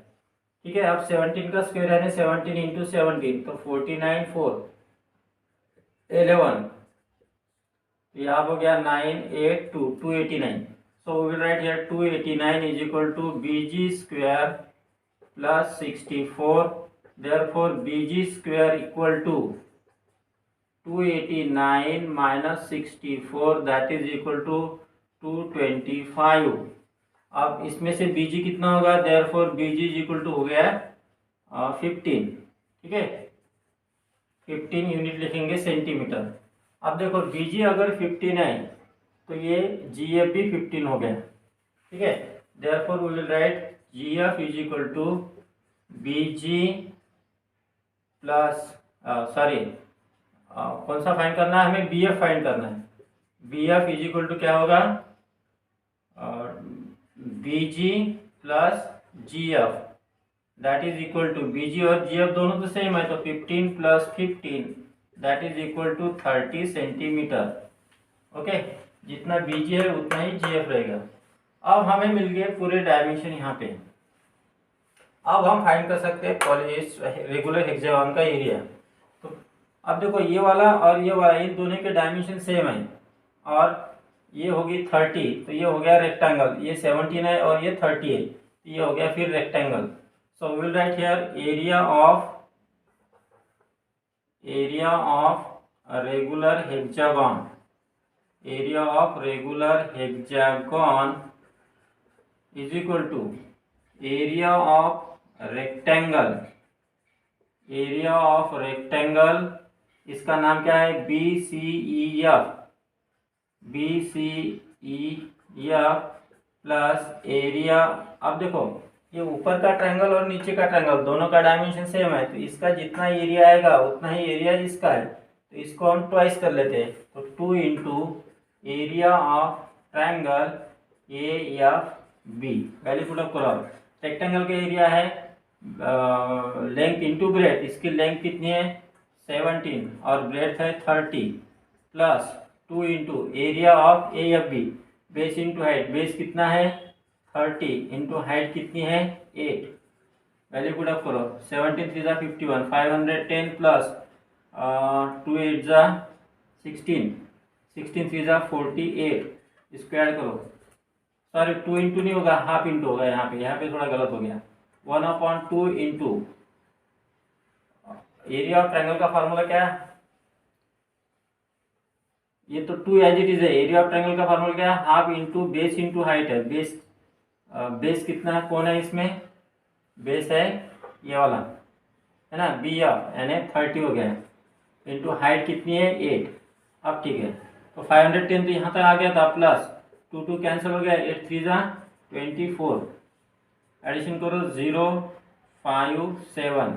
ठीक है, अब 17 का स्क्वायर है 17 इंटू 17 तो 49 4 11, यहाँ हो गया 9 8 2 289। So we will write here 289 is equal to B G square plus 64। Therefore B G square equal to 289 minus 64 that is equal to 225। अब इसमें से बी जी कितना होगा, therefore B G is equal to हो गया 15। ठीक है, 15 unit लिखेंगे सेंटीमीटर। अब देखो बी जी अगर 15 है तो ये जी एफ भी 15 हो गया। ठीक है, therefore we will write G F is equal to B G plus कौन सा फाइंड करना है हमें, बी एफ फाइंड करना है। B F is equal to क्या होगा, B G plus G F that is equal to B G और जी एफ दोनों तो सेम है, तो 15 plus 15 that is equal to 30 centimetre. Okay, जितना बी जी है उतना ही जी एफ रहेगा। अब हमें मिल गए पूरे डायमेंशन यहाँ पे। अब हम फाइंड कर सकते हैं रेगुलर हेक्सागन का एरिया। तो अब देखो ये वाला और ये वाला इन दोनों के डायमेंशन सेम है और ये होगी 30, तो ये हो गया रेक्टेंगल। ये 17 है और ये 30 है, तो ये हो गया फिर rectangle. So we will write here area of regular hexagon. Area of regular hexagon is equal to area of rectangle, area of rectangle, इसका नाम क्या है, B C E F, B C E F plus area. अब देखो ये ऊपर का triangle और नीचे का ट्रायंगल दोनों का डायमेंशन सेम है, तो इसका जितना एरिया आएगा उतना ही एरिया इसका है, तो इसको हम ट्वाइस कर लेते हैं। तो 2 into area of triangle A F B, value put up करो। रेक्टेंगल का एरिया है लेंथ इंटू ब्रेथ, इसकी लेंथ कितनी है 17 और ब्रेथ है 30, plus 2 into area of A F B, base into height, base कितना है 30 इंटू हाइट कितनी है 8, वैल्यू पुट अप करो। 17 3 51, 510 प्लस 2 8 16, 16 3 48, इसको ऐड करो। सॉरी 2 इंटू नहीं होगा, हाफ इंटू होगा, यहाँ पे थोड़ा गलत हो गया। 1/2 इंटू एरिया ऑफ ट्रायंगल का फार्मूला क्या है, ये तो 2 एज इट इज है। एरिया ऑफ ट्रायंगल का फार्मूला क्या है, half into base into height है। बेस बेस कितना है, कौन है इसमें, बेस है ये वाला है ना, बी एफ, यानी 30 हो गया, इंटू हाइट कितनी है 8। अब ठीक है, तो 510 तो यहाँ तक आ गया था, प्लस 2 2 कैंसिल हो गया, 8 3 24, एडिशन करो 057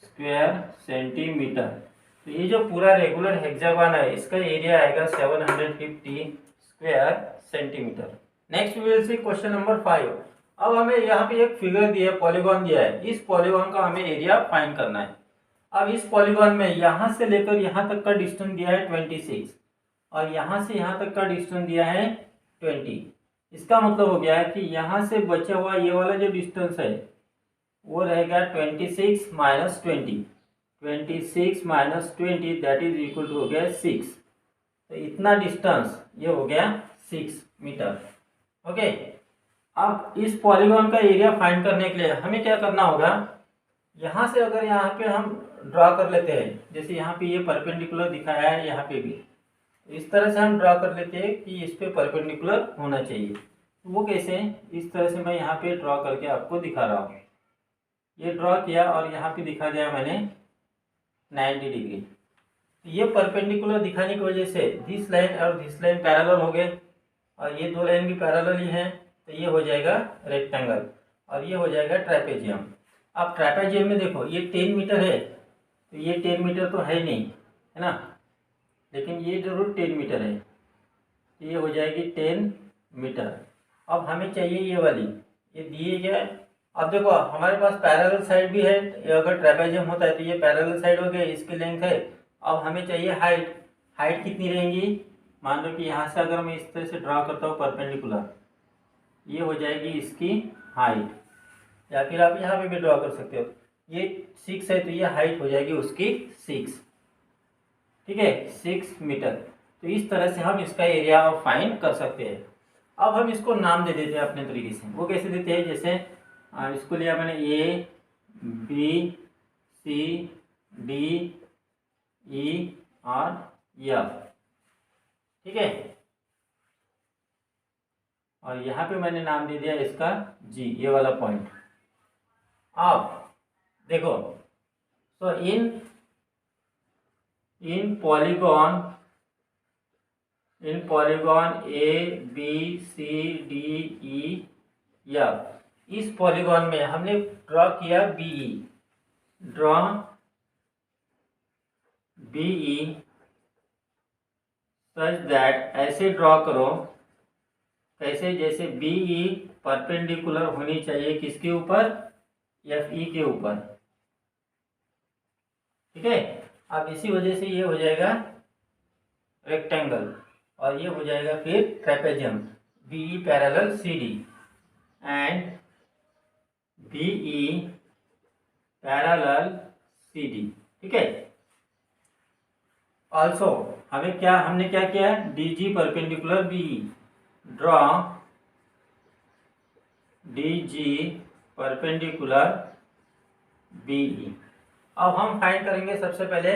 स्क्वायर सेंटीमीटर। तो ये जो पूरा रेगुलर हेक्सागन है इसका एरिया आएगा 750 square centimetre. Next we will see question number 5। अब हमें यहाँ पे एक फिगर दिया है, पॉलीगॉन दिया है, इस पॉलीगॉन का हमें एरिया फाइंड करना है। अब इस पॉलीगॉन में यहाँ से लेकर यहाँ तक का डिस्टेंस दिया है 26 और यहाँ से यहाँ तक का डिस्टेंस दिया है 20। इसका मतलब हो गया है कि यहाँ से बचा हुआ ये वाला जो डिस्टेंस है वो रहेगा 26 minus 20, 26 minus 20 that is equal to हो गया 6। तो इतना डिस्टेंस ये हो गया 6 मीटर। ओके, अब इस पॉलीगॉन का एरिया फाइंड करने के लिए हमें क्या करना होगा, यहाँ से अगर यहाँ पे हम ड्रा कर लेते हैं, जैसे यहाँ पे ये परपेंडिकुलर दिखाया है, यहाँ पे भी इस तरह से हम ड्रा कर लेते हैं कि इस पे परपेंडिकुलर होना चाहिए। तो वो कैसे, इस तरह से मैं यहाँ पे ड्रा करके आपको दिखा रहा हूँ। ये ड्रा किया और यहाँ पे दिखा दिया मैंने 90 डिग्री। ये परपेंडिकुलर दिखाने की वजह से दिस लाइन और दिस लाइन पैरेलल हो गए और ये दो लाइन भी पैरेलल ही हैं, तो ये हो जाएगा रेक्टेंगल और ये हो जाएगा ट्रैपेजियम। अब ट्रैपेजियम में देखो ये 10 मीटर है, तो ये 10 मीटर तो है नहीं, है ना, लेकिन ये जरूर 10 मीटर है, तो ये हो जाएगी 10 मीटर। अब हमें चाहिए ये वाली, ये दिए क्या है। अब देखो हमारे पास पैरेलल साइड भी है, अगर ट्रैपेजियम होता है तो ये पैरेलल साइड हो गया, इसकी लेंथ है। अब हमें चाहिए हाइट, हाइट कितनी रहेंगी, मान लो कि यहाँ से अगर मैं इस तरह से ड्रा करता हूँ परपेंडिकुलर, ये हो जाएगी इसकी हाइट, या फिर आप यहाँ पे भी ड्रा कर सकते हो। ये 6 है तो ये हाइट हो जाएगी उसकी 6, ठीक है, 6 मीटर। तो इस तरह से हम इसका एरिया फाइंड कर सकते हैं। अब हम इसको नाम दे देते हैं अपने तरीके से। वो कैसे देते हैं, जैसे इसको लिया मैंने ए बी सी डी ई और एफ, ठीक है, और यहाँ पे मैंने नाम दे दिया इसका जी, ये वाला पॉइंट। अब देखो, तो in polygon A B C D E F, इस पॉलीगॉन में हमने ड्रॉ किया B E, draw B E such that, ऐसे ड्रॉ करो कैसे, जैसे बीई परपेंडिकुलर होनी चाहिए किसके ऊपर, एफ ई के ऊपर, ठीक है। अब इसी वजह से ये हो जाएगा रेक्टेंगल और ये हो जाएगा फिर trapezium, B E parallel C D and B E parallel C D, ठीक है। ऑल्सो हमने क्या किया, D G perpendicular B E, draw D G perpendicular B E. अब हम फाइंड करेंगे सबसे पहले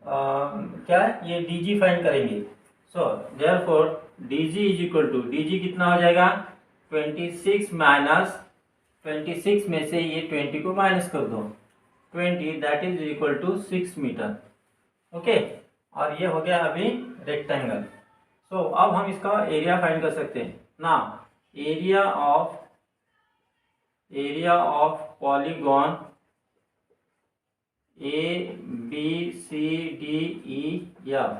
क्या, ये डी जी फाइंड करेंगे। So therefore D G is equal to, D G कितना हो जाएगा 26 में से ये 20 को माइनस कर दो, 20 that is equal to 6 metre. Okay, और ये हो गया अभी रेक्टेंगल। सो अब हम इसका एरिया फाइंड कर सकते हैं ना। Area of polygon A B C D E F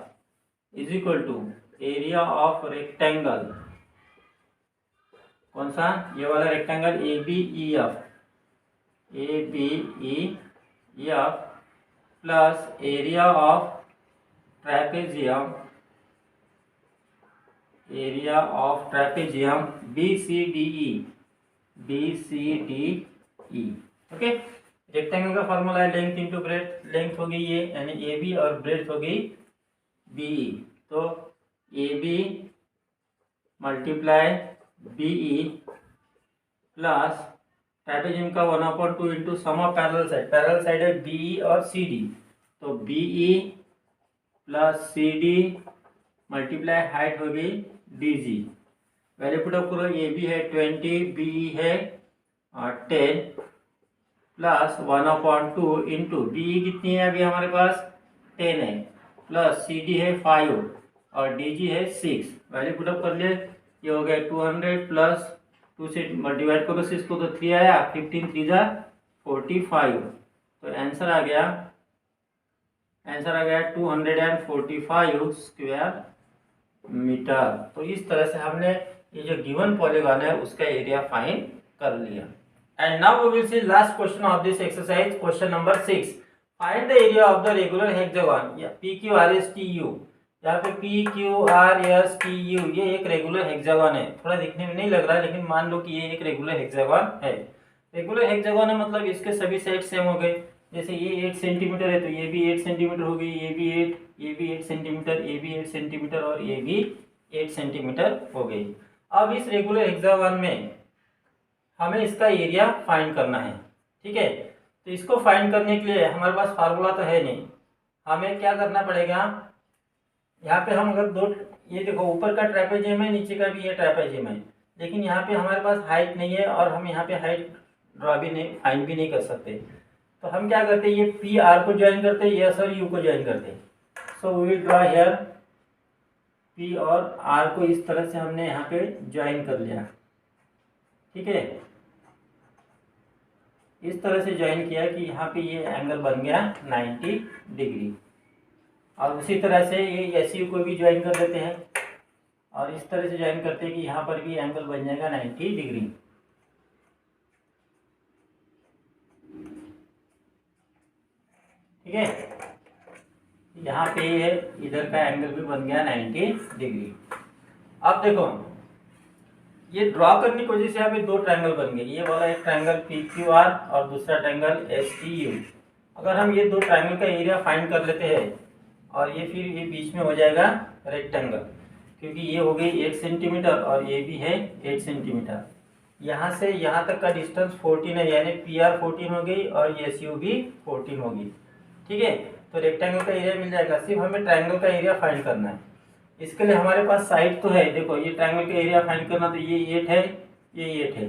is equal to area of rectangle, कौन सा, ये वाला rectangle A B E F plus area of trapezium B C D E. Okay, rectangle का formula है length into breadth, length हो गई ये यानी ए बी और ब्रेथ हो गई बी ई। तो A B multiply B E plus trapezium का 1/2 into sum of parallel side है बी ई और सी डी, तो B E plus C D multiply height हो गई D G. Value put up करो, ए बी है 20, B E है 10 plus 1/2 into B E कितनी है अभी हमारे पास 10 है, प्लस सी डी है 5 और डी जी है 6। वैल्यू पुट अप कर लिए, ये हो गया 200 प्लस 2 से डिवाइड करो 6 को तो 3 आया, 15 3 जा 45। तो आंसर आ गया 245 स्क्वायर मीटर। तो इस तरह से हमने ये जो गिवन पॉलीगॉन है उसका एरिया फाइंड कर लिया। And now we will see last question of this exercise, question number 6। Find the area of the regular hexagon या P Q R S T U. यहाँ पे P Q R S T U ये एक regular hexagon है, थोड़ा दिखने में नहीं लग रहा है लेकिन मान लो कि ये एक रेगुलर हेक्सागोन है। रेगुलर हेक्सागोन है मतलब इसके सभी साइड सेम हो गए, जैसे ये 8 सेंटीमीटर है तो ये भी 8 सेंटीमीटर हो गई, ये भी 8 सेंटीमीटर, ये भी 8 सेंटीमीटर और ये भी 8 सेंटीमीटर हो गई। अब इस रेगुलर हेक्सागोन में हमें इसका एरिया फाइंड करना है, ठीक है। तो इसको फाइंड करने के लिए हमारे पास फार्मूला तो है नहीं, हमें क्या करना पड़ेगा, यहाँ पे हम अगर दो, ये देखो ऊपर का ट्रेपेजियम है, नीचे का भी ये ट्रेपेजियम है, लेकिन यहाँ पे हमारे पास हाइट नहीं है और हम यहाँ पे हाइट ड्रॉ भी नहीं, फाइंड भी नहीं कर सकते। तो हम क्या करते हैं, ये पी आर को ज्वाइन करते हैं, एस और यू को ज्वाइन करते हैं। So we will draw here P और आर को इस तरह से हमने यहाँ पे ज्वाइन कर लिया, ठीक है। इस तरह से ज्वाइन किया कि यहाँ पे ये एंगल बन गया 90 डिग्री। और उसी तरह से ये एस यू को भी ज्वाइन कर देते हैं और इस तरह से ज्वाइन करते हैं कि यहाँ पर भी एंगल बन जाएगा 90 डिग्री। ठीक है, यहाँ पे इधर का एंगल भी बन गया 90 डिग्री। अब देखो ये ड्रॉ करने की वजह से यहाँ पे दो ट्रायंगल बन गए, ये वाला एक ट्रायंगल पी क्यू आर और दूसरा ट्रायंगल एस टी यू। अगर हम ये दो ट्रायंगल का एरिया फाइंड कर लेते हैं और ये फिर ये बीच में हो जाएगा रेक्टेंगल, क्योंकि ये हो गई 8 सेंटीमीटर और ये भी है 8 सेंटीमीटर। यहाँ से यहाँ तक का डिस्टेंस 14 है, यानी पी आर 14 हो गई और एस यू भी 14 होगी, ठीक है। तो रेक्टेंगल का एरिया मिल जाएगा, सिर्फ हमें ट्रायंगल का एरिया फाइंड करना है। इसके लिए हमारे पास साइड तो है, देखो ये ट्रायंगल का एरिया फाइंड करना, तो ये 8 है, ये 8 है,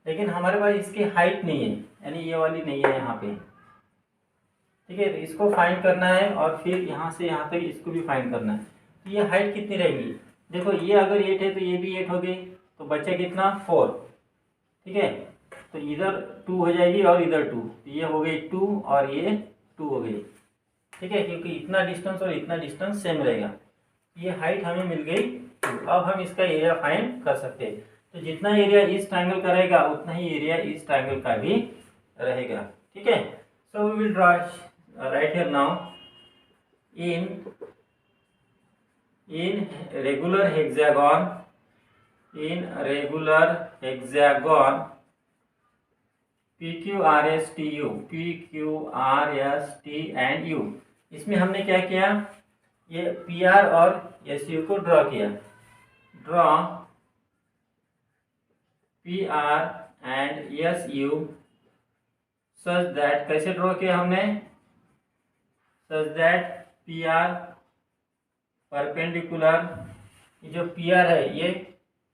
लेकिन हमारे पास इसकी हाइट नहीं है, यानी ये वाली नहीं है यहाँ पे, ठीक है। तो इसको फाइंड करना है और फिर यहाँ से यहाँ तक इसको भी फाइंड करना है। तो ये हाइट कितनी रहेगी, देखो ये अगर 8 है तो ये भी 8 हो गई, तो बचा कितना 4, ठीक है। तो इधर 2 हो जाएगी और इधर 2, ये हो गई 2 और ये 2 हो गई, ठीक है, क्योंकि इतना डिस्टेंस और इतना डिस्टेंस सेम रहेगा। ये हाइट हमें मिल गई 2। अब हम इसका एरिया फाइंड कर सकते हैं। तो जितना एरिया इस ट्रायंगल का रहेगा उतना ही एरिया इस ट्रायंगल का भी रहेगा, ठीक है। So we will draw right here now in regular hexagon P Q R S T and U. इसमें हमने क्या किया, ये पी आर और एस यू को ड्रॉ किया। Draw P R and S U such that, कैसे ड्रॉ किया हमने, such that P R perpendicular, ये जो पी आर है ये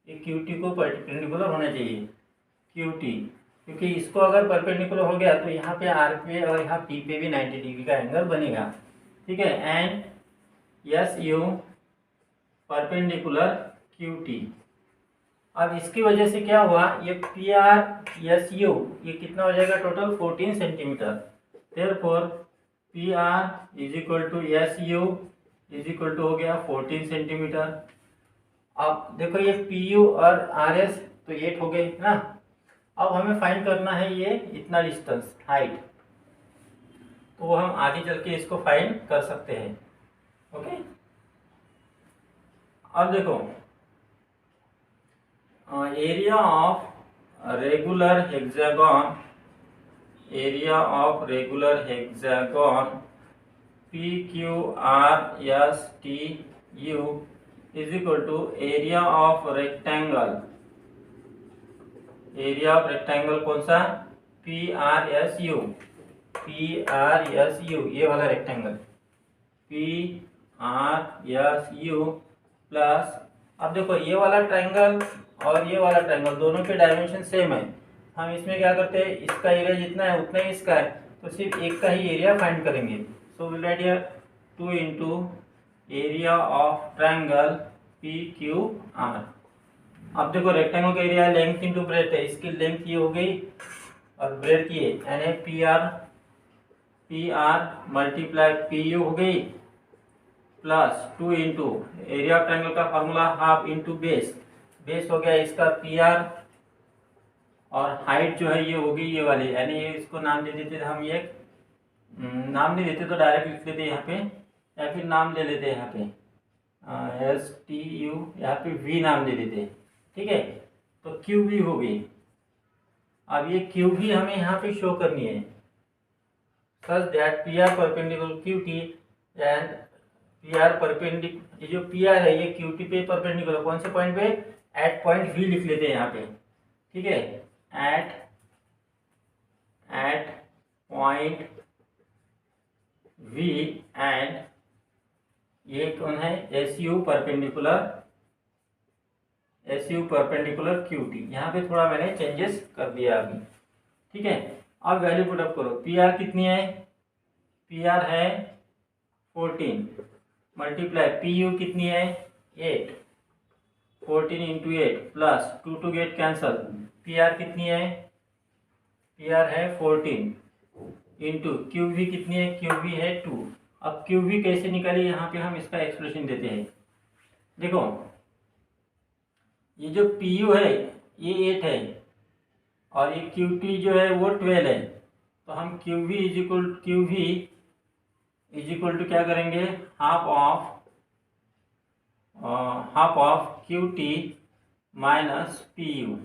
ये QT को परपेंडिकुलर होना चाहिए, QT, क्योंकि इसको अगर परपेंडिकुलर हो गया तो यहाँ पे R पे और यहाँ P पे भी 90 डिग्री का एंगल बनेगा, ठीक है। And SU perpendicular QT। अब इसकी वजह से क्या हुआ, ये PRSU ये कितना हो जाएगा टोटल 14 सेंटीमीटर। Therefore PR is equal to SU is equal to हो गया 14 सेंटीमीटर। अब देखो ये PU और RS तो 8 हो गए ना। अब हमें फाइंड करना है ये इतना डिस्टेंस हाइट, तो वो हम आगे चल के इसको फाइंड कर सकते हैं। ओके, अब देखो area of regular hexagon, area of regular hexagon PQRSTU is equal to area of rectangle, area of rectangle कौन सा, PRSU, PRSU ये वाला रेक्टेंगल PRSU प्लस, अब देखो ये वाला ट्रायंगल और ये वाला ट्रायंगल दोनों के डायमेंशन सेम है। हम इसमें क्या करते हैं, इसका एरिया जितना है उतना ही इसका है, तो सिर्फ एक का ही एरिया फाइंड करेंगे। So will write here 2 into area of triangle PQR। अब देखो रेक्टेंगल का एरिया लेंथ इंटू ब्रेथ है, इसकी लेंथ ये हो गई और ब्रेथ ये यानी PR मल्टीप्लाई PU हो गई plus 2 into area of triangle का formula half into base, base हो गया इसका PR और हाइट जो है ये होगी ये वाली, यानी ये इसको नाम दे देते हम, ये नाम नहीं देते तो डायरेक्ट लिख देते यहाँ पे, या फिर नाम ले लेते हैं यहाँ पे STU, यहाँ पे V नाम दे देते, ठीक है। तो QV हो गई। अब ये QV हमें यहाँ पे शो करनी है such that PR perpendicular QT and PR perpendicular, ये जो PR है ये QT पे परपेंडिकुलर, कौन से पॉइंट पे, एट पॉइंट V लिख लेते हैं यहाँ पे, ठीक है। एट पॉइंट V एंड ये कौन है, SU परपेंडिकुलर QT। यहाँ पे थोड़ा मैंने चेंजेस कर दिया अभी, ठीक है। अब वैल्यू पुट अप करो, PR कितनी है, PR है 14 मल्टीप्लाई PU कितनी है 8, 14 into 8 plus 2 to get cancel, PR कितनी है, PR है 14 इंटू QV कितनी है, QV है 2। अब QV कैसे निकाले, यहाँ पे हम इसका एक्सप्रेशन देते हैं। देखो ये जो PU है ये 8 है और ये QT जो है वो 12 है, तो हम QV इज इक्वल टू क्या करेंगे, half of QT minus PU।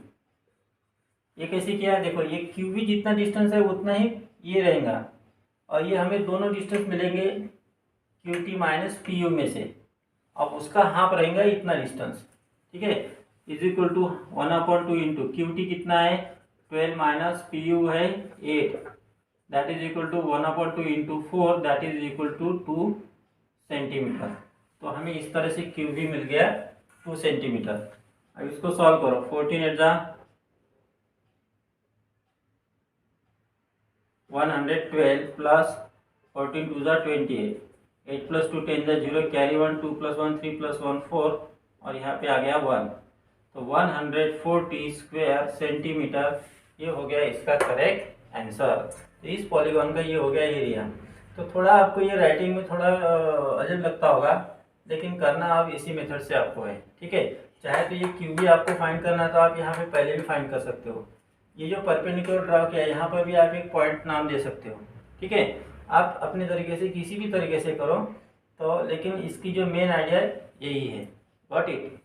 ये कैसे किया, देखो ये QV जितना डिस्टेंस है उतना ही ये रहेगा और ये हमें दोनों डिस्टेंस मिलेंगे QT माइनस PU में से, अब उसका हाफ रहेगा इतना डिस्टेंस, ठीक है। Is equal to 1/2 into QT कितना है 12 माइनस PU है 8, that is equal to 1/2 into 4 that is equal to 2 centimetre. तो हमें इस तरह से QV मिल गया 2 सेंटीमीटर। अब इसको सॉल्व करो, 14 8 जा 112 प्लस 14 2 जा 28, 8 प्लस 2 10 जा 0, कैरी 1, 2 प्लस 1 3 प्लस 1 4 और यहाँ पे आ गया 1, तो 140 स्क्वायर सेंटीमीटर ये हो गया इसका करेक्ट आंसर। इस पॉलीगॉन का ये हो गया एरिया। तो थोड़ा आपको ये राइटिंग में थोड़ा अजब लगता होगा, लेकिन करना आप इसी मेथड से आपको है, ठीक है। चाहे तो ये QV आपको फाइंड करना है तो आप यहाँ पे पहले भी फाइंड कर सकते हो। ये जो परपेंडिकुलर ड्रा किया है यहाँ पर भी आप एक पॉइंट नाम दे सकते हो, ठीक है। आप अपने तरीके से किसी भी तरीके से करो, तो लेकिन इसकी जो मेन आइडिया यही है। Got it.